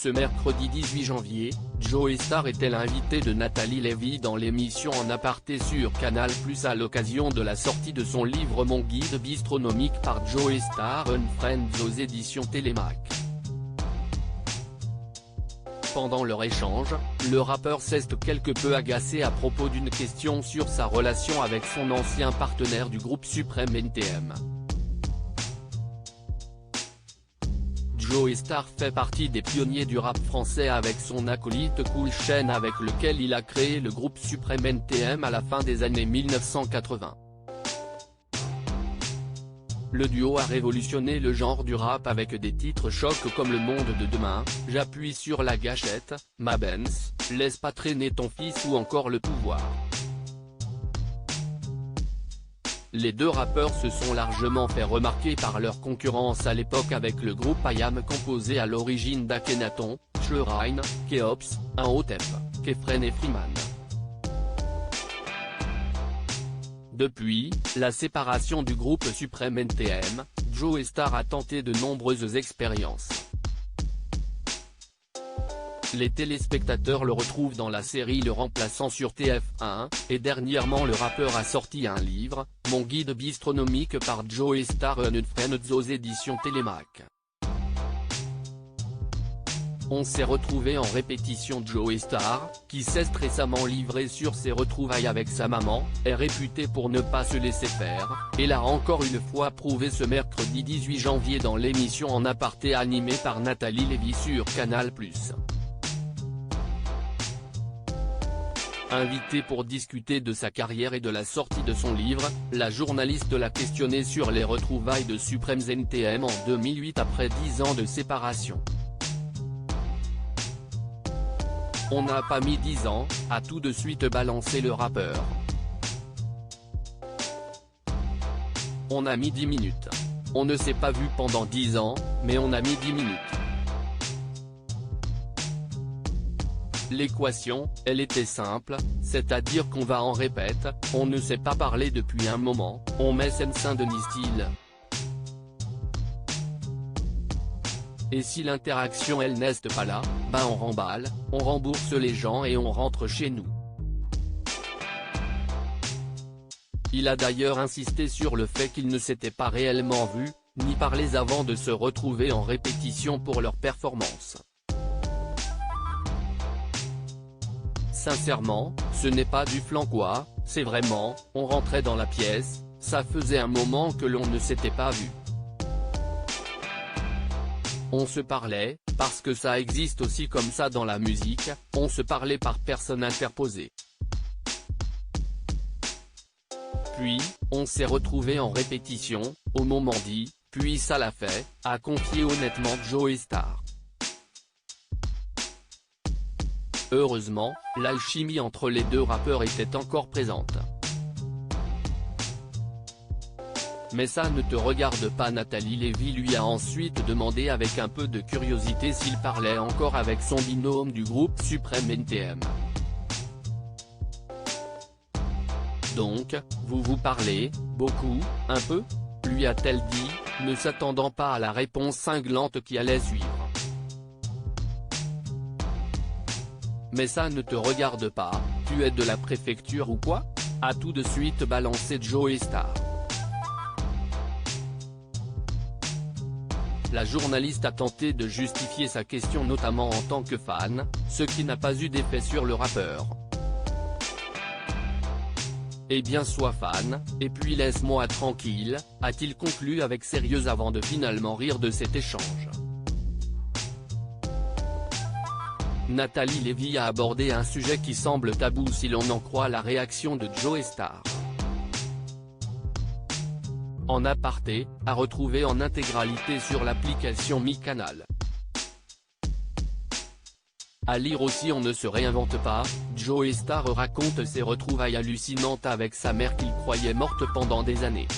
Ce mercredi 18 janvier, Joey Starr était l'invité de Nathalie Lévy dans l'émission En Aparté sur Canal+ à l'occasion de la sortie de son livre Mon guide bistronomique par Joey Starr & Friends aux éditions Télémac. Pendant leur échange, le rappeur s'est quelque peu agacé à propos d'une question sur sa relation avec son ancien partenaire du groupe suprême NTM. Joey Starr fait partie des pionniers du rap français avec son acolyte Cool Chain avec lequel il a créé le groupe suprême NTM à la fin des années 1980. Le duo a révolutionné le genre du rap avec des titres chocs comme Le Monde de Demain, J'appuie sur la gâchette, Ma Benz, Laisse pas traîner ton fils ou encore Le Pouvoir. Les deux rappeurs se sont largement fait remarquer par leur concurrence à l'époque avec le groupe IAM composé à l'origine d'Akhenaton, Shrine, Keops, Imhotep, Kefren et Freeman. Depuis la séparation du groupe suprême NTM, Joey Starr a tenté de nombreuses expériences. Les téléspectateurs le retrouvent dans la série Le Remplaçant sur TF1, et dernièrement le rappeur a sorti un livre, Mon guide bistronomique par Joey Starr & Friends aux éditions Télémac. On s'est retrouvé en répétition. Joey Starr, qui s'est récemment livré sur ses retrouvailles avec sa maman, est réputé pour ne pas se laisser faire, et l'a encore une fois prouvé ce mercredi 18 janvier dans l'émission En Aparté animée par Nathalie Lévy sur Canal+. Invitée pour discuter de sa carrière et de la sortie de son livre, la journaliste l'a questionnée sur les retrouvailles de Supremes NTM en 2008 après 10 ans de séparation. On n'a pas mis 10 ans, a tout de suite balancé le rappeur. On a mis 10 minutes. On ne s'est pas vu pendant 10 ans, mais on a mis 10 minutes. L'équation, elle était simple, c'est-à-dire qu'on va en répète, on ne s'est pas parlé depuis un moment, on met scène Saint-Denis style. Et si l'interaction elle n'est pas là, ben on remballe, on rembourse les gens et on rentre chez nous. Il a d'ailleurs insisté sur le fait qu'ils ne s'étaient pas réellement vus, ni parlé avant de se retrouver en répétition pour leur performance. Sincèrement, ce n'est pas du flan quoi, c'est vraiment, on rentrait dans la pièce, ça faisait un moment que l'on ne s'était pas vu. On se parlait, parce que ça existe aussi comme ça dans la musique, on se parlait par personne interposée. Puis, on s'est retrouvés en répétition, au moment dit, puis ça l'a fait, a confié honnêtement Joey Starr. Heureusement, l'alchimie entre les deux rappeurs était encore présente. Mais ça ne te regarde pas. Nathalie Lévy lui a ensuite demandé avec un peu de curiosité s'il parlait encore avec son binôme du groupe suprême NTM. Donc, vous parlez, beaucoup, un peu ? Lui a-t-elle dit, ne s'attendant pas à la réponse cinglante qui allait suivre. Mais ça ne te regarde pas, tu es de la préfecture ou quoi ? A tout de suite balancé Joey Starr. La journaliste a tenté de justifier sa question notamment en tant que fan, ce qui n'a pas eu d'effet sur le rappeur. Eh bien sois fan, et puis laisse-moi tranquille, a-t-il conclu avec sérieux avant de finalement rire de cet échange. Nathalie Lévy a abordé un sujet qui semble tabou si l'on en croit la réaction de Joey Starr. En aparté, à retrouver en intégralité sur l'application MyCanal. À lire aussi. On ne se réinvente pas, Joey Starr raconte ses retrouvailles hallucinantes avec sa mère qu'il croyait morte pendant des années.